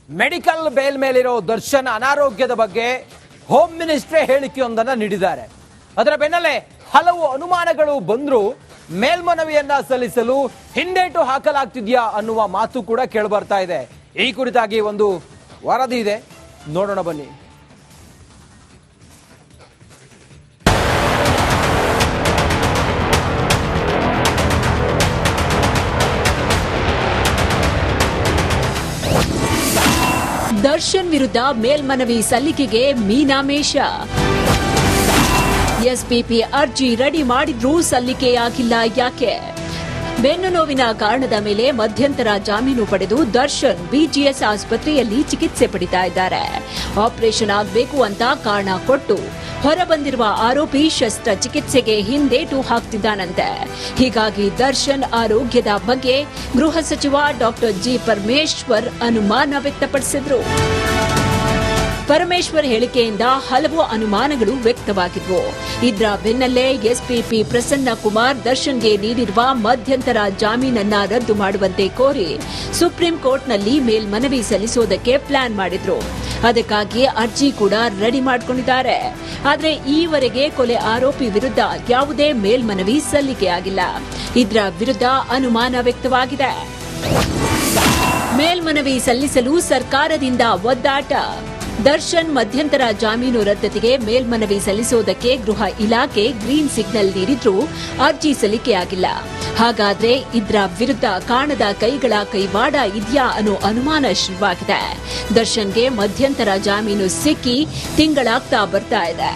Medical bale ಮೇಲಿರೋ ದರ್ಶನ್ ಅನಾರೋಗ್ಯದ ಬಗ್ಗೆ ಹೋಮ್ ಮಿನಿಸ್ಟ್ರೇ ಹೇಳಿಕೆಯೊಂದನ್ನು ನೀಡಿದ್ದಾರೆ. ಅದರ ಬೆನ್ನಲ್ಲೇ ಹಲವು ಅನುಮಾನಗಳು ಬಂದರೂ ಮೇಲ್ಮನವಿಯನ್ನ ಸಲ್ಲಿಸಲು ಹಿಂದೇಟು ಹಾಕಲಾಗ್ತಿದ್ಯಾ ಅನ್ನುವ ಮಾತು ಕೂಡ ಕೇಳಿಬರ್ತಾ ಇದೆ. ಈ ಕುರಿತಾಗಿ ಒಂದು ವರದಿ ಇದೆ, ನೋಡೋಣ ಬನ್ನಿ. ದರ್ಶನ್ ವಿರುದ್ಧ ಮೇಲ್ಮನವಿ ಸಲ್ಲಿಕೆಗೆ ಮೀನಾಮೇಷ. ಎಸ್ಪಿಪಿ ಅರ್ಜಿ ರೆಡಿ ಮಾಡಿದ್ರೂ ಸಲ್ಲಿಕೆಯಾಗಿಲ್ಲ ಯಾಕೆ? ಬೆನ್ನು ನೋವಿನ ಕಾರಣದ ಮೇಲೆ ಮಧ್ಯಂತರ ಜಾಮೀನು ಪಡೆದು ದರ್ಶನ್ ಬಿಜಿಎಸ್ ಆಸ್ಪತ್ರೆಯಲ್ಲಿ ಚಿಕಿತ್ಸೆ ಪಡಿತಾ ಇದ್ದಾರೆ. ಆಪರೇಷನ್ ಆಗಬೇಕು ಅಂತ ಕಾರಣ ಕೊಟ್ಟು ಹೊರಬಂದಿರುವ ಆರೋಪಿ ಶಸ್ತ್ರಚಿಕಿತ್ಸೆಗೆ ಹಿಂದೇಟು ಹಾಕ್ತಿದ್ದಾನಂತೆ. ಹೀಗಾಗಿ ದರ್ಶನ್ ಆರೋಗ್ಯದ ಬಗ್ಗೆ ಗೃಹ ಸಚಿವ ಡಾಕ್ಟರ್ ಜಿ ಪರಮೇಶ್ವರ್ ಅನುಮಾನ ವ್ಯಕ್ತಪಡಿಸಿದ್ರು. ಪರಮೇಶ್ವರ್ ಹೇಳಿಕೆಯಿಂದ ಹಲವು ಅನುಮಾನಗಳು ವ್ಯಕ್ತವಾಗಿದ್ವು. ಇದರ ಬೆನ್ನಲ್ಲೇ ಎಸ್ಪಿಪಿ ಪ್ರಸನ್ನ ಕುಮಾರ್ ದರ್ಶನ್ಗೆ ನೀಡಿರುವ ಮಧ್ಯಂತರ ಜಾಮೀನನ್ನ ರದ್ದು ಮಾಡುವಂತೆ ಕೋರಿ ಸುಪ್ರೀಂ ಕೋರ್ಟ್ನಲ್ಲಿ ಮೇಲ್ಮನವಿ ಸಲ್ಲಿಸೋದಕ್ಕೆ ಪ್ಲಾನ್ ಮಾಡಿದ್ರು. ಅದಕ್ಕಾಗಿ ಅರ್ಜಿ ಕೂಡ ರೆಡಿ ಮಾಡಿಕೊಂಡಿದ್ದಾರೆ. ಆದರೆ ಈವರೆಗೆ ಕೊಲೆ ಆರೋಪಿ ವಿರುದ್ಧ ಯಾವುದೇ ಮೇಲ್ಮನವಿ ಸಲ್ಲಿಕೆಯಾಗಿಲ್ಲ. ಇದರ ವಿರುದ್ಧ ಅನುಮಾನ ವ್ಯಕ್ತವಾಗಿದೆ. ಮೇಲ್ಮನವಿ ಸಲ್ಲಿಸಲು ಸರ್ಕಾರದಿಂದ ಒದ್ದಾಟ. ದರ್ಶನ್ ಮಧ್ಯಂತರ ಜಾಮೀನು ರದ್ದತಿಗೆ ಮೇಲ್ಮನವಿ ಸಲ್ಲಿಸುವುದಕ್ಕೆ ಗೃಹ ಇಲಾಖೆ ಗ್ರೀನ್ ಸಿಗ್ನಲ್ ನೀಡಿದ್ರೂ ಅರ್ಜಿ ಸಲ್ಲಿಕೆಯಾಗಿಲ್ಲ. ಹಾಗಾದ್ರೆ ಇದರ ವಿರುದ್ಧ ಕಾಣದ ಕೈಗಳ ಕೈವಾಡ ಇದೆಯಾ ಅನ್ನೋ ಅನುಮಾನ ಶುರುವಾಗಿದೆ. ದರ್ಶನ್ಗೆ ಮಧ್ಯಂತರ ಜಾಮೀನು ಸಿಕ್ಕಿ ತಿಂಗಳಾಗ್ತಾ ಬರ್ತಾ ಇದೆ.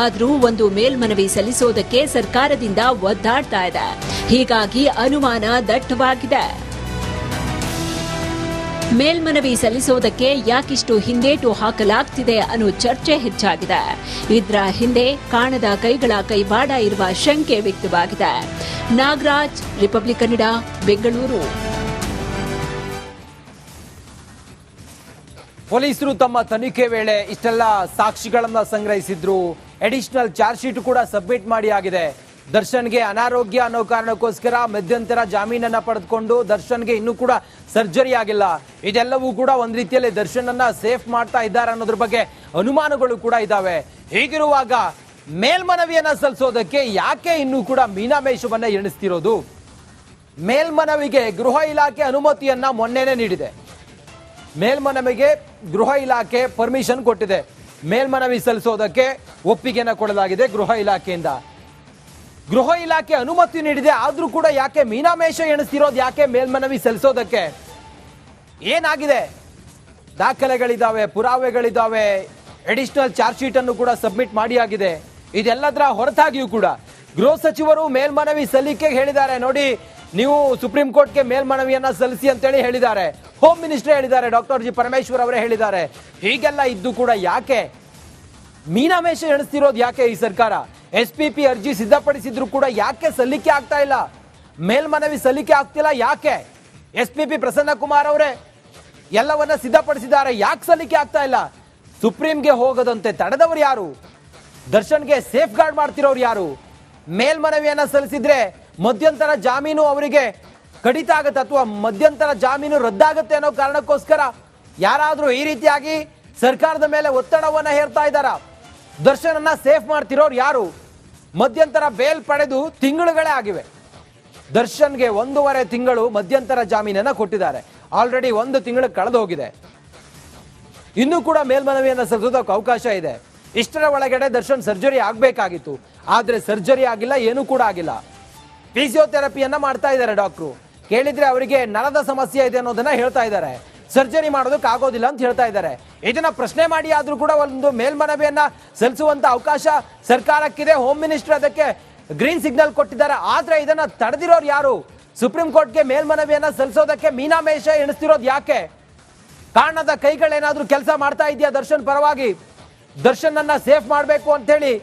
ಆದ್ರೂ ಒಂದು ಮೇಲ್ಮನವಿ ಸಲ್ಲಿಸೋದಕ್ಕೆ ಸರ್ಕಾರದಿಂದ ಒದ್ದಾಡ್ತಾ ಇದೆ. ಹೀಗಾಗಿ ಅನುಮಾನ ದಟ್ಟವಾಗಿದೆ. ಮೇಲ್ಮನವಿ ಸಲ್ಲಿಸೋದಕ್ಕೆ ಯಾಕಿಷ್ಟು ಹಿಂದೇಟು ಹಾಕಲಾಗ್ತಿದೆ ಅನ್ನೋ ಚರ್ಚೆ ಹೆಚ್ಚಾಗಿದೆ. ಇದರ ಹಿಂದೆ ಕಾಣದ ಕೈಗಳ ಕೈವಾಡ ಇರುವ ಶಂಕೆ ವ್ಯಕ್ತವಾಗಿದೆ. ನಾಗರಾಜ್, ರಿಪಬ್ಲಿಕ್ ಕನ್ನಡ, ಬೆಂಗಳೂರು. ಪೊಲೀಸರು ತಮ್ಮ ತನಿಖೆ ವೇಳೆ ಇಷ್ಟೆಲ್ಲ ಸಾಕ್ಷಿಗಳನ್ನ ಸಂಗ್ರಹಿಸಿದ್ರು. ಅಡಿಷನಲ್ ಚಾರ್ಜ್ ಶೀಟ್ ಕೂಡ ಸಬ್ಮಿಟ್ ಮಾಡಿ ಆಗಿದೆ. ದರ್ಶನ್ಗೆ ಅನಾರೋಗ್ಯ ಅನ್ನೋ ಕಾರಣಕ್ಕೋಸ್ಕರ ಮಧ್ಯಂತರ ಜಾಮೀನನ್ನ ಪಡೆದುಕೊಂಡು ದರ್ಶನ್ಗೆ ಇನ್ನೂ ಕೂಡ ಸರ್ಜರಿ ಆಗಿಲ್ಲ. ಇದೆಲ್ಲವೂ ಕೂಡ ಒಂದ್ ರೀತಿಯಲ್ಲಿ ದರ್ಶನ್ ಅನ್ನ ಸೇಫ್ ಮಾಡ್ತಾ ಇದ್ದಾರೆ ಅನ್ನೋದ್ರ ಬಗ್ಗೆ ಅನುಮಾನಗಳು ಕೂಡ ಇದಾವೆ. ಹೀಗಿರುವಾಗ ಮೇಲ್ಮನವಿಯನ್ನ ಸಲ್ಲಿಸೋದಕ್ಕೆ ಯಾಕೆ ಇನ್ನೂ ಕೂಡ ಮೀನಾಮೇಷವನ್ನ ಎಣಿಸ್ತಿರೋದು? ಮೇಲ್ಮನವಿಗೆ ಗೃಹ ಇಲಾಖೆ ಅನುಮತಿಯನ್ನ ಮೊನ್ನೆನೇ ನೀಡಿದೆ. ಮೇಲ್ಮನವಿಗೆ ಗೃಹ ಇಲಾಖೆ ಪರ್ಮಿಷನ್ ಕೊಟ್ಟಿದೆ. ಮೇಲ್ಮನವಿ ಸಲ್ಲಿಸೋದಕ್ಕೆ ಒಪ್ಪಿಗೆನ ಕೊಡಲಾಗಿದೆ ಗೃಹ ಇಲಾಖೆಯಿಂದ. ಗೃಹ ಇಲಾಖೆ ಅನುಮತಿ ನೀಡಿದೆ, ಆದ್ರೂ ಕೂಡ ಯಾಕೆ ಮೀನಾಮೇಷ ಎಣಿಸ್ತಿರೋದು? ಯಾಕೆ ಮೇಲ್ಮನವಿ ಸಲ್ಲಿಸೋದಕ್ಕೆ ಏನಾಗಿದೆ? ದಾಖಲೆಗಳಿದ್ದಾವೆ, ಪುರಾವೆಗಳಿದ್ದಾವೆ, ಅಡಿಷನಲ್ ಚಾರ್ಜ್ ಶೀಟ್ ಅನ್ನು ಕೂಡ ಸಬ್ಮಿಟ್ ಮಾಡಿ ಆಗಿದೆ. ಇದೆಲ್ಲದರ ಹೊರತಾಗಿಯೂ ಕೂಡ ಗೃಹ ಸಚಿವರು ಮೇಲ್ಮನವಿ ಸಲ್ಲಿಕೆಗೆ ಹೇಳಿದ್ದಾರೆ. ನೋಡಿ, ನೀವು ಸುಪ್ರೀಂ ಕೋರ್ಟ್ಗೆ ಮೇಲ್ಮನವಿಯನ್ನ ಸಲ್ಲಿಸಿ ಅಂತೇಳಿ ಹೇಳಿದ್ದಾರೆ. ಹೋಮ್ ಮಿನಿಸ್ಟರ್ ಹೇಳಿದ್ದಾರೆ, ಡಾಕ್ಟರ್ ಜಿ ಪರಮೇಶ್ವರ್ ಅವರೇ ಹೇಳಿದ್ದಾರೆ. ಹೀಗೆಲ್ಲ ಇದ್ದು ಕೂಡ ಯಾಕೆ ಮೀನಾಮೇಷ ಎಣಿಸ್ತಿರೋದು? ಯಾಕೆ ಈ ಸರ್ಕಾರ ಎಸ್ಪಿಪಿ ಅರ್ಜಿ ಸಿದ್ಧಪಡಿಸಿದ್ರು ಕೂಡ ಯಾಕೆ ಸಲ್ಲಿಕೆ ಆಗ್ತಾ ಇಲ್ಲ? ಮೇಲ್ಮನವಿ ಸಲ್ಲಿಕೆ ಆಗ್ತಿಲ್ಲ ಯಾಕೆ? ಎಸ್ಪಿಪಿ ಪ್ರಸನ್ನ ಕುಮಾರ್ ಅವರೇ ಎಲ್ಲವನ್ನ ಸಿದ್ಧಪಡಿಸಿದ್ದಾರೆ, ಯಾಕೆ ಸಲ್ಲಿಕೆ ಆಗ್ತಾ ಇಲ್ಲ? ಸುಪ್ರೀಂಗೆ ಹೋಗದಂತೆ ತಡೆದವರು ಯಾರು? ದರ್ಶನ್ಗೆ ಸೇಫ್ ಗಾರ್ಡ್ ಮಾಡ್ತಿರೋರು ಯಾರು? ಮೇಲ್ಮನವಿಯನ್ನ ಸಲ್ಲಿಸಿದ್ರೆ ಮಧ್ಯಂತರ ಜಾಮೀನು ಅವರಿಗೆ ಕಡಿತ ಆಗುತ್ತೆ ಅಥವಾ ಮಧ್ಯಂತರ ಜಾಮೀನು ರದ್ದಾಗುತ್ತೆ ಅನ್ನೋ ಕಾರಣಕ್ಕೋಸ್ಕರ ಯಾರಾದ್ರೂ ಈ ರೀತಿಯಾಗಿ ಸರ್ಕಾರದ ಮೇಲೆ ಒತ್ತಡವನ್ನ ಹೇರ್ತಾ ಇದ್ದಾರಾ? ದರ್ಶನ್ ಅನ್ನ ಸೇಫ್ ಮಾಡ್ತಿರೋರು ಯಾರು? ಮಧ್ಯಂತರ ಬೇಲ್ ಪಡೆದು ತಿಂಗಳುಗಳೇ ಆಗಿವೆ. ದರ್ಶನ್ಗೆ 1.5 ತಿಂಗಳು ಮಧ್ಯಂತರ ಜಾಮೀನನ್ನ ಕೊಟ್ಟಿದ್ದಾರೆ. ಆಲ್ರೆಡಿ 1 ತಿಂಗಳು ಕಳೆದು ಹೋಗಿದೆ. ಇನ್ನೂ ಕೂಡ ಮೇಲ್ಮನವಿಯನ್ನ ಸಲ್ಲಿಸೋದಕ್ಕೆ ಅವಕಾಶ ಇದೆ. ಇಷ್ಟರ ಒಳಗಡೆ ದರ್ಶನ್ ಸರ್ಜರಿ ಆಗಬೇಕಾಗಿತ್ತು, ಆದ್ರೆ ಸರ್ಜರಿ ಆಗಿಲ್ಲ, ಏನೂ ಕೂಡ ಆಗಿಲ್ಲ. ಫಿಸಿಯೋಥೆರಪಿಯನ್ನ ಮಾಡ್ತಾ ಇದ್ದಾರೆ ಡಾಕ್ಟ್ರು. ಕೇಳಿದ್ರೆ ಅವರಿಗೆ ನರದ ಸಮಸ್ಯೆ ಇದೆ ಅನ್ನೋದನ್ನ ಹೇಳ್ತಾ ಇದ್ದಾರೆ. ಸರ್ಜರಿ ಮಾಡೋದಕ್ಕೆ ಆಗೋದಿಲ್ಲ ಅಂತ ಹೇಳ್ತಾ ಇದ್ದಾರೆ. ಇದನ್ನ ಪ್ರಶ್ನೆ ಮಾಡಿ ಆದ್ರೂ ಕೂಡ ಒಂದು ಮೇಲ್ಮನವಿಯನ್ನ ಸಲ್ಲಿಸುವಂತ ಅವಕಾಶ ಸರ್ಕಾರಕ್ಕಿದೆ. ಹೋಮ್ ಮಿನಿಸ್ಟರ್ ಅದಕ್ಕೆ ಗ್ರೀನ್ ಸಿಗ್ನಲ್ ಕೊಟ್ಟಿದ್ದಾರೆ. ಆದ್ರೆ ಇದನ್ನ ತಡೆದಿರೋರು ಯಾರು? ಸುಪ್ರೀಂ ಕೋರ್ಟ್ಗೆ ಮೇಲ್ಮನವಿಯನ್ನ ಸಲ್ಲಿಸೋದಕ್ಕೆ ಮೀನಾಮೇಷ ಎಣಿಸ್ತಿರೋದು ಯಾಕೆ? ಕಾರಣದ ಕೈಗಳೇನಾದ್ರೂ ಕೆಲಸ ಮಾಡ್ತಾ ಇದೆಯಾ ದರ್ಶನ್ ಪರವಾಗಿ? ದರ್ಶನ್ ಅನ್ನ ಸೇಫ್ ಮಾಡಬೇಕು ಅಂತ ಹೇಳಿ,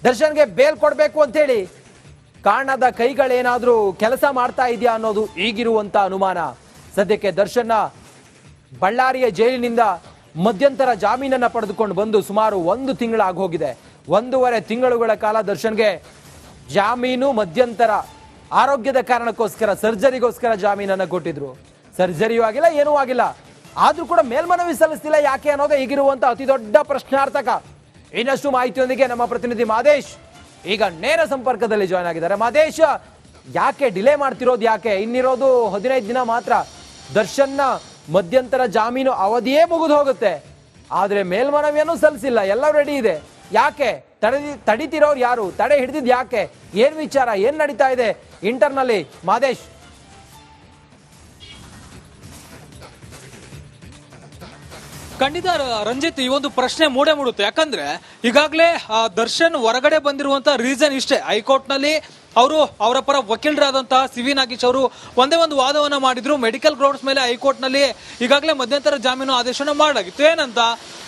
ದರ್ಶನ್ಗೆ ಬೇಲ್ ಕೊಡಬೇಕು ಅಂತ ಹೇಳಿ ಕಾರಣದ ಕೈಗಳೇನಾದ್ರೂ ಕೆಲಸ ಮಾಡ್ತಾ ಇದೆಯಾ ಅನ್ನೋದು ಈಗಿರುವಂತ ಅನುಮಾನ. ಸದ್ಯಕ್ಕೆ ದರ್ಶನ್ನ ಬಳ್ಳಾರಿಯ ಜೈಲಿನಿಂದ ಮಧ್ಯಂತರ ಜಾಮೀನನ್ನ ಪಡೆದುಕೊಂಡು ಬಂದು ಸುಮಾರು 1 ತಿಂಗಳು ಆಗೋಗಿದೆ. 1.5 ತಿಂಗಳುಗಳ ಕಾಲ ದರ್ಶನ್ಗೆ ಜಾಮೀನು ಮಧ್ಯಂತರ ಆರೋಗ್ಯದ ಕಾರಣಕ್ಕೋಸ್ಕರ ಸರ್ಜರಿಗೋಸ್ಕರ ಜಾಮೀನನ್ನ ಕೊಟ್ಟಿದ್ರು. ಸರ್ಜರಿಯೂ ಆಗಿಲ್ಲ, ಏನೂ ಆಗಿಲ್ಲ. ಆದ್ರೂ ಕೂಡ ಮೇಲ್ಮನವಿ ಸಲ್ಲಿಸ್ತಿಲ್ಲ ಯಾಕೆ ಅನ್ನೋದೇ ಈಗಿರುವಂತ ಅತಿ ದೊಡ್ಡ ಪ್ರಶ್ನಾರ್ಥಕ. ಇನ್ನಷ್ಟು ಮಾಹಿತಿಯೊಂದಿಗೆ ನಮ್ಮ ಪ್ರತಿನಿಧಿ ಮಾದೇಶ್ ಈಗ ನೇರ ಸಂಪರ್ಕದಲ್ಲಿ ಜಾಯ್ನ್ ಆಗಿದ್ದಾರೆ. ಮಾದೇಶ್, ಯಾಕೆ ಡಿಲೇ ಮಾಡ್ತಿರೋದು? ಯಾಕೆ ಇನ್ನಿರೋದು 15 ದಿನ ಮಾತ್ರ, ದರ್ಶನ್ನ ಮಧ್ಯಂತರ ಜಾಮೀನು ಅವಧಿಯೇ ಮುಗಿದು ಹೋಗುತ್ತೆ, ಆದ್ರೆ ಮೇಲ್ಮನವಿಯನ್ನು ಸಲ್ಲಿಸಿಲ್ಲ, ಎಲ್ಲ ರೆಡಿ ಇದೆ, ಯಾಕೆ ತಡಿತಿರೋರು ಯಾರು? ತಡೆ ಹಿಡಿದಿದ್ ಯಾಕೆ? ಏನ್ ವಿಚಾರ, ಏನ್ ನಡೀತಾ ಇದೆ ಇಂಟರ್ನಲ್ಲಿ? ಮಾದೇಶ್. ಖಂಡಿತ ರಂಜಿತ್, ಈ ಒಂದು ಪ್ರಶ್ನೆ ಮೂಡೇ ಮೂಡುತ್ತೆ. ಯಾಕಂದ್ರೆ ಈಗಾಗಲೇ ದರ್ಶನ್ ಹೊರಗಡೆ ಬಂದಿರುವಂತ ರೀಸನ್ ಇಷ್ಟೇ. ಹೈಕೋರ್ಟ್ ನಲ್ಲಿ ಅವರ ಪರ ವಕೀಲರಾದಂತಹ ಸಿ.ವಿ. ನಾಗೇಶ್ ಅವರು ಒಂದೇ ಒಂದು ವಾದವನ್ನ ಮಾಡಿದ್ರು. ಮೆಡಿಕಲ್ ಗ್ರೌಂಡ್ಸ್ ಮೇಲೆ ಹೈಕೋರ್ಟ್ ನಲ್ಲಿ ಈಗಾಗಲೇ ಮಧ್ಯಂತರ ಜಾಮೀನು ಆದೇಶನ ಮಾಡಲಾಗಿತ್ತು. ಏನಂತ,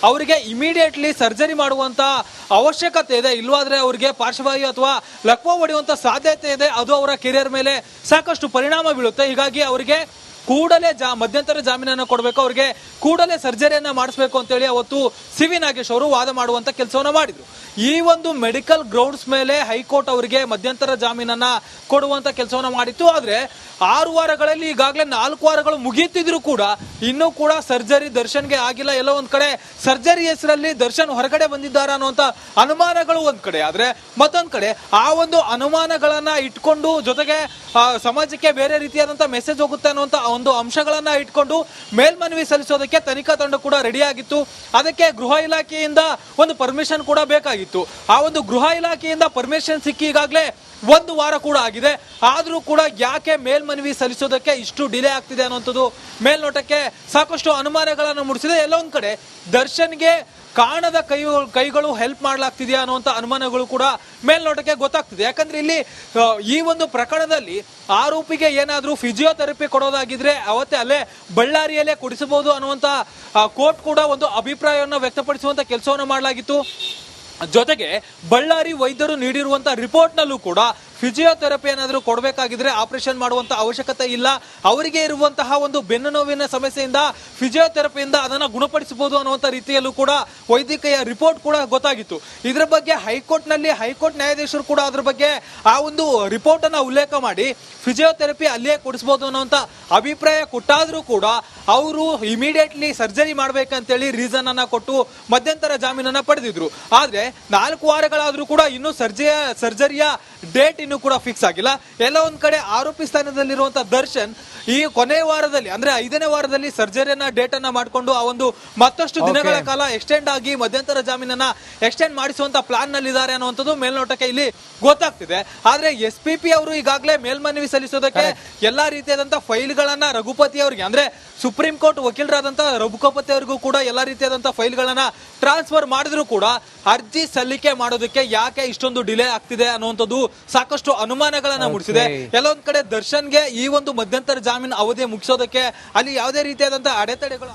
ಅವರಿಗೆ ಇಮಿಡಿಯೇಟ್ಲಿ ಸರ್ಜರಿ ಮಾಡುವಂತ ಅವಶ್ಯಕತೆ ಇದೆ, ಇಲ್ವಾದ್ರೆ ಅವರಿಗೆ ಪಾರ್ಶ್ವವಾಯು ಅಥವಾ ಲಕ್ವ ಹೊಡೆಯುವಂತ ಸಾಧ್ಯತೆ ಇದೆ, ಅದು ಅವರ ಕೆರಿಯರ್ ಮೇಲೆ ಸಾಕಷ್ಟು ಪರಿಣಾಮ ಬೀಳುತ್ತೆ. ಹೀಗಾಗಿ ಅವರಿಗೆ ಕೂಡಲೇ ಮಧ್ಯಂತರ ಜಾಮೀನನ್ನು ಕೊಡಬೇಕು, ಅವರಿಗೆ ಕೂಡಲೇ ಸರ್ಜರಿಯನ್ನ ಮಾಡಿಸಬೇಕು ಅಂತೇಳಿ ಅವತ್ತು ಸಿ.ವಿ. ನಾಗೇಶ್ ಅವರು ವಾದ ಮಾಡುವಂತ ಕೆಲಸವನ್ನ ಮಾಡಿದ್ರು. ಈ ಒಂದು ಮೆಡಿಕಲ್ ಗ್ರೌಂಡ್ಸ್ ಮೇಲೆ ಹೈಕೋರ್ಟ್ ಅವರಿಗೆ ಮಧ್ಯಂತರ ಜಾಮೀನನ್ನ ಕೊಡುವಂತ ಕೆಲಸವನ್ನ ಮಾಡಿತ್ತು. ಆದ್ರೆ 6 ವಾರಗಳಲ್ಲಿ ಈಗಾಗಲೇ 4 ವಾರಗಳು ಮುಗಿಯುತ್ತಿದ್ರು ಕೂಡ ಇನ್ನೂ ಕೂಡ ಸರ್ಜರಿ ದರ್ಶನ್ಗೆ ಆಗಿಲ್ಲ. ಎಲ್ಲೋ ಒಂದ್ ಕಡೆ ಸರ್ಜರಿ ಹೆಸರಲ್ಲಿ ದರ್ಶನ್ ಹೊರಗಡೆ ಬಂದಿದ್ದಾರ ಅನ್ನುವಂತ ಅನುಮಾನಗಳು ಒಂದ್ ಕಡೆ, ಆದ್ರೆ ಮತ್ತೊಂದ್ ಕಡೆ ಆ ಒಂದು ಅನುಮಾನಗಳನ್ನ ಇಟ್ಕೊಂಡು ಜೊತೆಗೆ ಸಮಾಜಕ್ಕೆ ಬೇರೆ ರೀತಿಯಾದಂತಹ ಮೆಸೇಜ್ ಹೋಗುತ್ತೆ ಅನ್ನುವಂತ ಒಂದು ಅಂಶಗಳನ್ನ ಇಟ್ಕೊಂಡು ಮೇಲ್ಮನವಿ ಸಲ್ಲಿಸೋದಕ್ಕೆ ತನಿಖಾ ತಂಡ ಕೂಡ ರೆಡಿ ಆಗಿತ್ತು. ಅದಕ್ಕೆ ಗೃಹ ಇಲಾಖೆಯಿಂದ ಒಂದು ಪರ್ಮಿಷನ್ ಕೂಡ ಬೇಕಾಗಿತ್ತು. ಆ ಒಂದು ಗೃಹ ಇಲಾಖೆಯಿಂದ ಪರ್ಮಿಷನ್ ಸಿಕ್ಕಿ ಈಗಾಗಲೇ 1 ವಾರ ಕೂಡ ಆಗಿದೆ. ಆದ್ರೂ ಕೂಡ ಯಾಕೆ ಮೇಲ್ಮನವಿ ಸಲ್ಲಿಸೋದಕ್ಕೆ ಇಷ್ಟು ಡಿಲೇ ಆಗ್ತಿದೆ ಅನ್ನುವಂಥದ್ದು ಮೇಲ್ನೋಟಕ್ಕೆ ಸಾಕಷ್ಟು ಅನುಮಾನಗಳನ್ನು ಮೂಡಿಸಿದೆ. ಎಲ್ಲೊಂದ್ ಕಡೆ ದರ್ಶನ್ಗೆ ಕಾಣದ ಕೈಗಳು ಹೆಲ್ಪ್ ಮಾಡ್ಲಾಗ್ತಿದೆಯಾ ಅನ್ನುವಂಥ ಅನುಮಾನಗಳು ಕೂಡ ಮೇಲ್ನೋಟಕ್ಕೆ ಗೊತ್ತಾಗ್ತಿದೆ. ಯಾಕಂದ್ರೆ ಇಲ್ಲಿ ಈ ಒಂದು ಪ್ರಕರಣದಲ್ಲಿ ಆರೋಪಿಗೆ ಏನಾದ್ರೂ ಫಿಸಿಯೋಥೆರಪಿ ಕೊಡೋದಾಗಿದ್ರೆ ಅವತ್ತೇ ಅಲ್ಲೇ ಬಳ್ಳಾರಿಯಲ್ಲೇ ಕೊಡಿಸಬಹುದು ಅನ್ನುವಂಥ ಕೋರ್ಟ್ ಕೂಡ ಒಂದು ಅಭಿಪ್ರಾಯವನ್ನು ವ್ಯಕ್ತಪಡಿಸುವಂತ ಕೆಲಸವನ್ನು ಮಾಡಲಾಗಿತ್ತು. ಜೊತೆಗೆ ಬಳ್ಳಾರಿ ವೈದ್ಯರು ನೀಡಿರುವಂತಹ ರಿಪೋರ್ಟ್ ನಲ್ಲೂ ಕೂಡ ಫಿಸಿಯೋಥೆರಪಿ ಏನಾದರೂ ಕೊಡಬೇಕಾಗಿದ್ರೆ ಆಪರೇಷನ್ ಮಾಡುವಂತ ಅವಶ್ಯಕತೆ ಇಲ್ಲ, ಅವರಿಗೆ ಇರುವಂತಹ ಒಂದು ಬೆನ್ನು ನೋವಿನ ಸಮಸ್ಯೆಯಿಂದ ಫಿಸಿಯೋಥೆರಪಿಯಿಂದ ಅದನ್ನ ಗುಣಪಡಿಸಬಹುದು ಅನ್ನುವಂಥ ರೀತಿಯಲ್ಲೂ ಕೂಡ ವೈದ್ಯಕೀಯ ರಿಪೋರ್ಟ್ ಕೂಡ ಗೊತ್ತಾಗಿತ್ತು. ಇದರ ಬಗ್ಗೆ ಹೈಕೋರ್ಟ್ ನ್ಯಾಯಾಧೀಶರು ಕೂಡ ಅದ್ರ ಬಗ್ಗೆ ಆ ಒಂದು ರಿಪೋರ್ಟ್ ಅನ್ನ ಉಲ್ಲೇಖ ಮಾಡಿ ಫಿಸಿಯೋಥೆರಪಿ ಅಲ್ಲಿಯೇ ಕೊಡಿಸಬಹುದು ಅನ್ನುವಂಥ ಅಭಿಪ್ರಾಯ ಕೊಟ್ಟಾದ್ರೂ ಕೂಡ ಅವರು ಇಮಿಡಿಯೇಟ್ಲಿ ಸರ್ಜರಿ ಮಾಡ್ಬೇಕಂತೇಳಿ ರೀಸನ್ ಅನ್ನ ಕೊಟ್ಟು ಮಧ್ಯಂತರ ಜಾಮೀನನ್ನ ಪಡೆದಿದ್ರು. ಆದ್ರೆ 4 ವಾರಗಳಾದ್ರೂ ಕೂಡ ಇನ್ನೂ ಸರ್ಜರಿಯ ಡೇಟ್ ಇನ್ನೂ ಕೂಡ ಫಿಕ್ಸ್ ಆಗಿಲ್ಲ. ಎಲ್ಲ ಒಂದ್ ಕಡೆ ಆರೋಪಿ ಸ್ಥಾನದಲ್ಲಿರುವಂತಹ ದರ್ಶನ್ ಈ ಕೊನೆ ವಾರದಲ್ಲಿ ಅಂದ್ರೆ 5ನೇ ವಾರದಲ್ಲಿ ಸರ್ಜರಿಯನ್ನ ಡೇಟ್ ಅನ್ನ ಮಾಡಿಕೊಂಡು ಆ ಒಂದು ಮತ್ತಷ್ಟು ದಿನಗಳ ಕಾಲ ಎಕ್ಸ್ಟೆಂಡ್ ಆಗಿ ಮಧ್ಯಂತರ ಜಾಮೀನನ್ನ ಎಕ್ಸ್ಟೆಂಡ್ ಮಾಡಿಸುವಂತ ಪ್ಲಾನ್ ನಲ್ಲಿದ್ದಾರೆ ಅನ್ನುವಂಥದ್ದು ಮೇಲ್ನೋಟಕ್ಕೆ ಇಲ್ಲಿ ಗೊತ್ತಾಗ್ತಿದೆ. ಆದ್ರೆ SPP ಅವರು ಈಗಾಗಲೇ ಮೇಲ್ಮನವಿ ಸಲ್ಲಿಸೋದಕ್ಕೆ ಎಲ್ಲಾ ರೀತಿಯಾದಂತಹ ಫೈಲ್ಗಳನ್ನ ರಘುಪತಿ ಅವರಿಗೆ ಅಂದ್ರೆ ಸುಪ್ರೀಂ ಕೋರ್ಟ್ ವಕೀಲರಾದಂತಹ ರಘುಪತಿ ಅವರಿಗೂ ಕೂಡ ಎಲ್ಲಾ ರೀತಿಯಾದಂತಹ ಫೈಲ್ಗಳನ್ನ ಟ್ರಾನ್ಸ್ಫರ್ ಮಾಡಿದ್ರು ಕೂಡ ಅರ್ಜಿ ಸಲ್ಲಿಕೆ ಮಾಡೋದಕ್ಕೆ ಯಾಕೆ ಇಷ್ಟೊಂದು ಡಿಲೇ ಆಗ್ತಿದೆ ಅನ್ನುವಂಥದ್ದು ಸಾಕಷ್ಟು ಅನುಮಾನಗಳನ್ನ ಮೂಡಿಸಿದೆ. ಎಲ್ಲೊಂದ್ ಕಡೆ ದರ್ಶನ್ಗೆ ಈ ಒಂದು ಮಧ್ಯಂತರ ಜಾಮೀನು ಅವಧಿ ಮುಗಿಸೋದಕ್ಕೆ ಅಲ್ಲಿ ಯಾವುದೇ ರೀತಿಯಾದಂತಹ ಅಡೆತಡೆಗಳು